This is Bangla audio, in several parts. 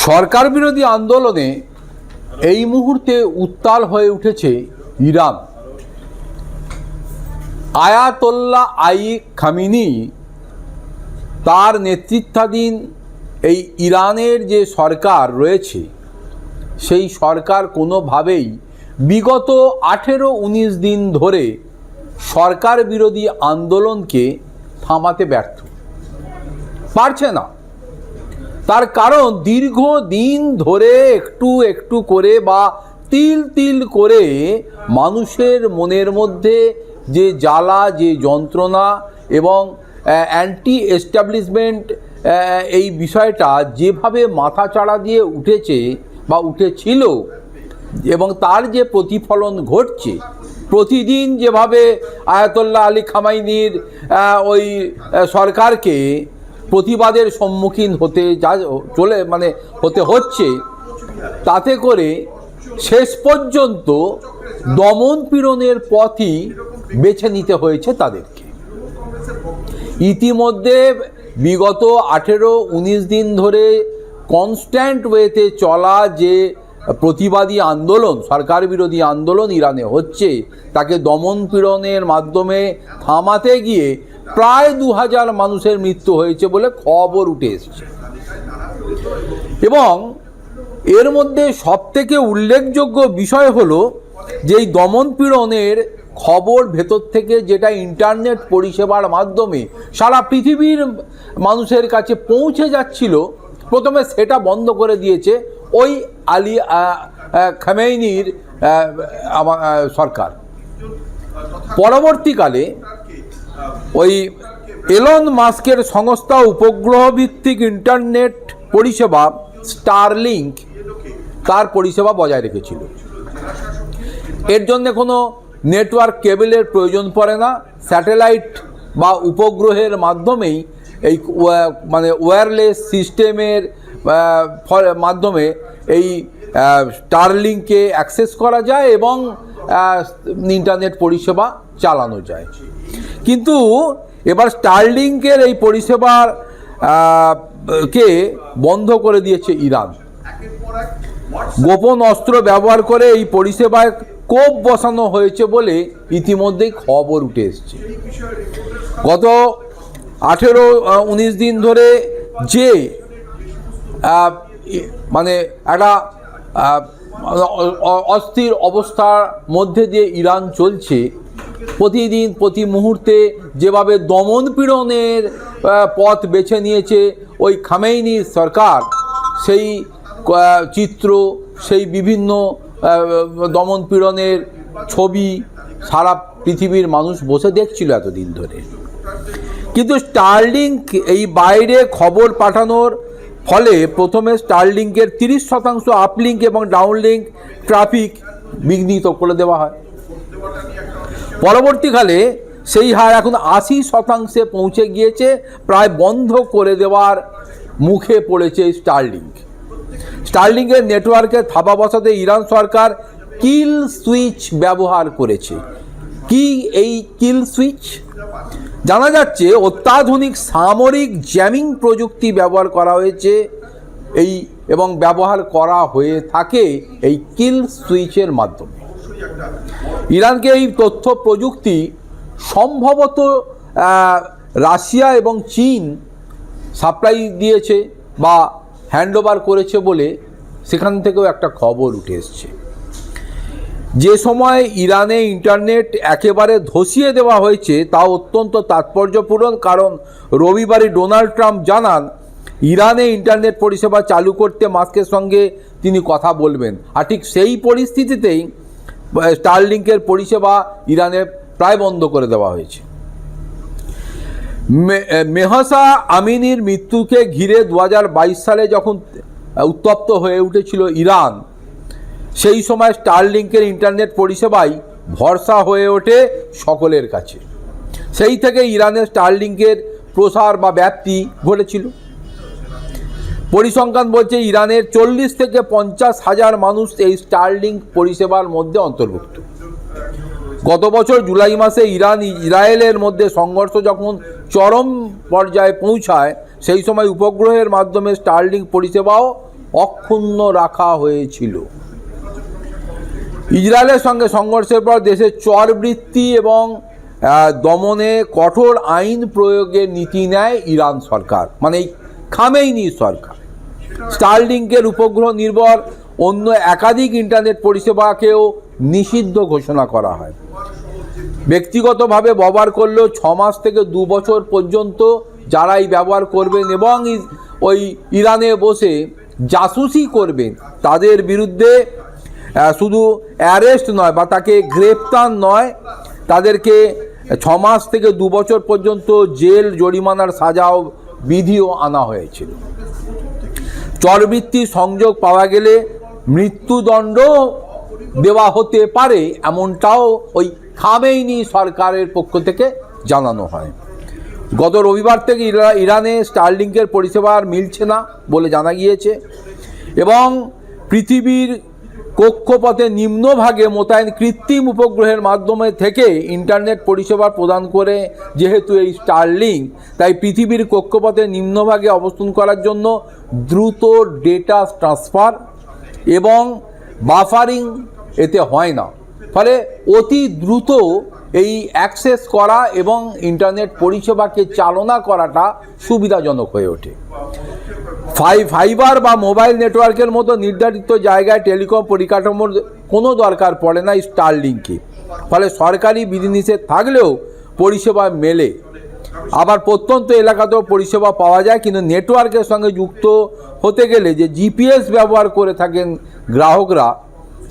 সরকার বিরোধী আন্দোলনে এই মুহূর্তে উত্তাল হয়ে উঠেছে ইরান। আয়াতোল্লাহ আলী খামেনি তার নেতৃত্বাধীন এই ইরানের যে সরকার রয়েছে সেই সরকার কোনোভাবেই বিগত 18-19 দিন ধরে সরকার বিরোধী আন্দোলনকে থামাতে ব্যর্থ, পারছে না। তার কারণ দীর্ঘদিন ধরে একটু একটু করে বা তিল তিল করে মানুষের মনের মধ্যে যে জ্বালা, যে যন্ত্রণা এবং অ্যান্টি এস্টাবলিশমেন্ট এই বিষয়টা যেভাবে মাথাচাড়া দিয়ে উঠেছে বা উঠেছিল এবং তার যে প্রতিফলন ঘটছে, প্রতিদিন যেভাবে আয়াতোল্লাহ আলী খামেনির ওই সরকারকে প্রতিবাদের সম্মুখীন হতে হচ্ছে, তাতে করে শেষ পর্যন্ত দমন পীড়নের পথই বেছে নিতে হয়েছে তাদেরকে। ইতিমধ্যে বিগত 18-19 দিন ধরে কনস্ট্যান্ট ওয়েতে চলা যে প্রতিবাদী আন্দোলন, সরকার বিরোধী আন্দোলন ইরানে হচ্ছে, তাকে দমন পীড়নের মাধ্যমে থামাতে গিয়ে প্রায় 2000 মানুষের মৃত্যু হয়েছে বলে খবর উঠে এসেছে। এবং এর মধ্যে সবথেকে উল্লেখযোগ্য বিষয় হলো যে এই দমন পীড়নের খবর ভেতর থেকে যেটা ইন্টারনেট পরিষেবার মাধ্যমে সারা পৃথিবীর মানুষের কাছে পৌঁছে যাচ্ছিল, প্রথমে সেটা বন্ধ করে দিয়েছে ওই আলী খামেনির সরকার। পরবর্তীকালে ওই এলন মাস্কের সংস্থা উপগ্রহ ভিত্তিক ইন্টারনেট পরিষেবা স্টারলিংক তার পরিষেবা বজায় রেখেছিল। এর জন্য কোনো নেটওয়ার্ক কেবলের প্রয়োজন পড়ে না, স্যাটেলাইট বা উপগ্রহের মাধ্যমেই এই ওয়্যারলেস সিস্টেমের মাধ্যমে এই স্টারলিংকে অ্যাক্সেস করা যায় এবং ইন্টারনেট পরিষেবা চালানো যায়। কিন্তু এবার স্টারলিংকের এই পরিষেবার কে বন্ধ করে দিয়েছে ইরান। গোপন অস্ত্র ব্যবহার করে এই পরিষেবায় কোপ বসানো হয়েছে বলে ইতিমধ্যেই খবর উঠে এসেছে। গত 18-19 দিন ধরে যে একটা অস্থির অবস্থার মধ্যে দিয়ে ইরান চলছে, প্রতিদিন প্রতি মুহূর্তে যেভাবে দমন পীড়নের পথ বেছে নিয়েছে ওই খামেনির সরকার, সেই চিত্র, সেই বিভিন্ন দমন পীড়নের ছবি সারা পৃথিবীর মানুষ বসে দেখছিল এতদিন ধরে। কিন্তু স্টারলিংক এই বাইরে খবর পাঠানোর ফলে প্রথমে স্টারলিংকের 30% আপলিংক এবং ডাউনলিংক ট্রাফিক বিঘ্নিত করে দেওয়া হয়। পরবর্তীকালে সেই হার এখন 80% পৌঁছে গিয়েছে, প্রায় বন্ধ করে দেওয়ার মুখে পড়েছে স্টারলিংক। স্টারলিংকের নেটওয়ার্কে থাবা বসাতে ইরান সরকার কিল সুইচ ব্যবহার করেছে। কি এই কিল সুইচ? জানা যাচ্ছে অত্যাধুনিক সামরিক জ্যামিং প্রযুক্তি ব্যবহার করা হয়েছে এবং ব্যবহার করা হয়ে থাকে এই কিল সুইচের মাধ্যমে। ইরানকে এই তথ্য প্রযুক্তি সম্ভবত রাশিয়া এবং চীন সাপ্লাই দিয়েছে বা হ্যান্ডওভার করেছে বলে সেখান থেকেও একটা খবর উঠে এসছে। যে সময় ইরানে ইন্টারনেট একেবারে ধসিয়ে দেওয়া হয়েছে তা অত্যন্ত তাৎপর্যপূর্ণ, কারণ রবিবারই ডোনাল্ড ট্রাম্প জানান ইরানে ইন্টারনেট পরিষেবা চালু করতে মাস্কের সঙ্গে তিনি কথা বলবেন। আর ঠিক সেই পরিস্থিতিতেই স্টারলিংকের পরিষেবা ইরানে প্রায় বন্ধ করে দেওয়া হয়েছে। মেহসা আমিনির মৃত্যুকে ঘিরে 2022 সালে যখন উত্তপ্ত হয়ে উঠেছিল ইরান, সেই সময় স্টারলিংকের ইন্টারনেট পরিষেবাই ভরসা হয়ে ওঠে সকলের কাছে। সেই থেকে ইরানের স্টারলিংকের প্রসার বা ব্যাপ্তি ঘটেছিল। পরিসংখ্যান বলছে ইরানের 40 থেকে 50 হাজার মানুষ এই স্টারলিংক পরিষেবার মধ্যে অন্তর্ভুক্ত। গত বছর জুলাই মাসে ইরান ইসরায়েলের মধ্যে সংঘর্ষ যখন চরম পর্যায়ে পৌঁছায়, সেই সময় উপগ্রহের মাধ্যমে স্টারলিংক পরিষেবাও অক্ষুণ্ণ রাখা হয়েছিল। ইসরায়েলের সঙ্গে সংঘর্ষের পর দেশের চরবৃত্তি এবং দমনে কঠোর আইন প্রয়োগের নীতি নেয় ইরান সরকার, মানে এই খামেইনি সরকার। স্টারলিংকের উপগ্রহ নির্ভর অন্য একাধিক ইন্টারনেট পরিষেবাকেও নিষিদ্ধ ঘোষণা করা হয়। ব্যক্তিগতভাবে ব্যবহার করলেও 6 মাস থেকে 2 বছর পর্যন্ত যারাই ব্যবহার করবেন এবং ওই ইরানে বসে জাসুসি করবেন তাদের বিরুদ্ধে শুধু অ্যারেস্ট নয় বা তাকে গ্রেপ্তার নয়, তাদেরকে 6 মাস থেকে 2 বছর পর্যন্ত জেল, জরিমানার সাজাও বিধিও আনা হয়েছিল। চরবৃত্তি সংযোগ পাওয়া গেলে মৃত্যুদণ্ড দেওয়া হতে পারে, এমনটাও ওই খামেইনি সরকারের পক্ষ থেকে জানানো হয়। গত রবিবার থেকে ইরানে স্টারলিংকের পরিষেবা আর মিলছে না বলে জানা গিয়েছে এবং পৃথিবীর কক্ষপথে নিম্নভাগে মোতায়েন কৃত্রিম উপগ্রহের মাধ্যমে থেকে ইন্টারনেট পরিষেবা প্রদান করে যেহেতু এই স্টারলিংক, তাই পৃথিবীর কক্ষপথে নিম্নভাগে অবস্থান করার জন্য দ্রুত ডেটা ট্রান্সফার এবং বাফারিং এতে হয় না, ফলে অতি দ্রুত এই অ্যাক্সেস করা এবং ইন্টারনেট পরিষেবাকে চালনা করাটা সুবিধাজনক হয়ে ওঠে। ফাইবার বা মোবাইল নেটওয়ার্কের মতো নির্ধারিত জায়গায় টেলিকম পরিকাঠামোর কোনো দরকার পড়ে না স্টারলিংকে, ফলে সরকারি বিধিনিষেধ থাকলেও পরিষেবা মেলে। আবার প্রত্যন্ত এলাকাতেও পরিষেবা পাওয়া যায়, কিন্তু নেটওয়ার্কের সঙ্গে যুক্ত হতে গেলে যে জিপিএস ব্যবহার করে থাকেন গ্রাহকরা,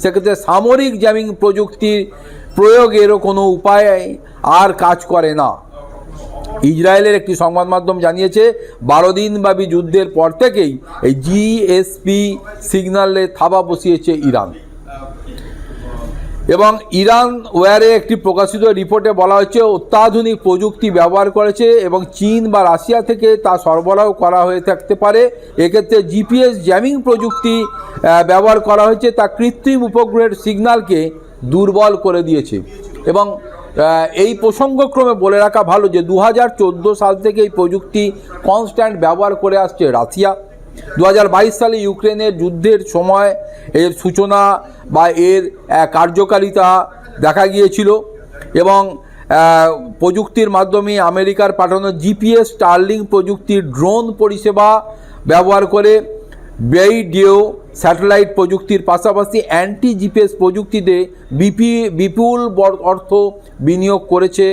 সেক্ষেত্রে সামরিক জ্যামিং প্রযুক্তির প্রয়োগেরও কোনো উপায় আর কাজ করে না। ইসরায়েলের একটি সংবাদ মাধ্যম জানিয়েছে 12 দিনব্যাপী যুদ্ধের পর থেকেই এই জিএসপি সিগন্যালে থাবা বসিয়েছে ইরান। এবং ইরান ওয়ারে একটি প্রকাশিত রিপোর্টে বলা হচ্ছে অত্যাধুনিক প্রযুক্তি ব্যবহার করেছে এবং চীন বা রাশিয়া থেকে তা সরবরাহ করা হয়ে থাকতে পারে। এক্ষেত্রে জিপিএস জ্যামিং প্রযুক্তি ব্যবহার করা হয়েছে, তা কৃত্রিম উপগ্রহের সিগন্যালকে দুর্বল করে দিয়েছে। এবং এই প্রসঙ্গক্রমে বলে রাখা ভালো যে 2014 সাল থেকে এই প্রযুক্তি কনস্ট্যান্ট ব্যবহার করে আসছে রাশিয়া। 2022 সালে ইউক্রেনের যুদ্ধের সময় এর সূচনা বা এর কার্যকারিতা দেখা গিয়েছিল এবং প্রযুক্তির মাধ্যমে আমেরিকার পাঠানো জিপিএস স্টারলিংক প্রযুক্তির ড্রোন পরিষেবা ব্যবহার করে বেইডিও স্যাটেলাইট প্রযুক্তির পাশাপাশি অ্যান্টি জিপিএস প্রযুক্তিতে বিপুল অর্থ বিনিয়োগ করেছে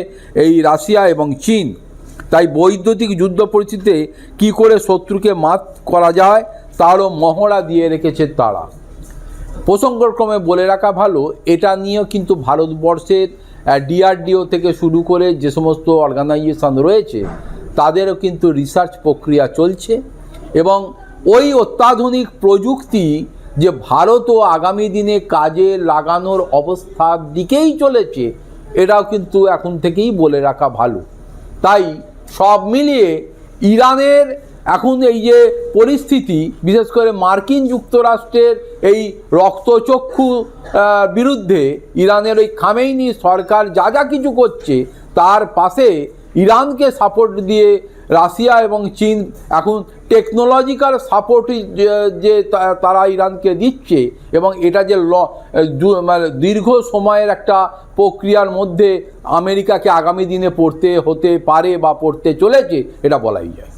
এই রাশিয়া এবং চীন। তাই বৈদ্যুতিক যুদ্ধ পরিস্থিতিতে কী করে শত্রুকে মাত করা যায় তারও মহড়া দিয়ে রেখেছে তারা। প্রসঙ্গক্রমে বলে রাখা ভালো, এটা নিয়েও কিন্তু ভারতবর্ষের ডিআরডিও থেকে শুরু করে যে সমস্ত অর্গানাইজেশন রয়েছে তাদেরও কিন্তু রিসার্চ প্রক্রিয়া চলছে এবং ওই অত্যাধুনিক প্রযুক্তি যে ভারতও আগামী দিনে কাজে লাগানোর অবস্থার দিকেই চলেছে, এটাও কিন্তু এখন থেকেই বলে রাখা ভালো। তাই সব মিলিয়ে ইরানের এখন এই যে পরিস্থিতি, বিশেষ করে মার্কিন যুক্তরাষ্ট্রের এই রক্তচক্ষু বিরুদ্ধে ইরানের ওই খামেইনি সরকার যা যা কিছু করছে, তার পাশে ইরানকে সাপোর্ট দিয়ে রাশিয়া এবং চীন এখন টেকনোলজিক্যাল সাপোর্ট যে তারা ইরানকে দিচ্ছে এবং এটা যে দীর্ঘ সময়ের একটা প্রক্রিয়ার মধ্যে আমেরিকাকে আগামী দিনে পড়তে হতে পারে বা পড়তে চলেছে, এটা বলাই যায়।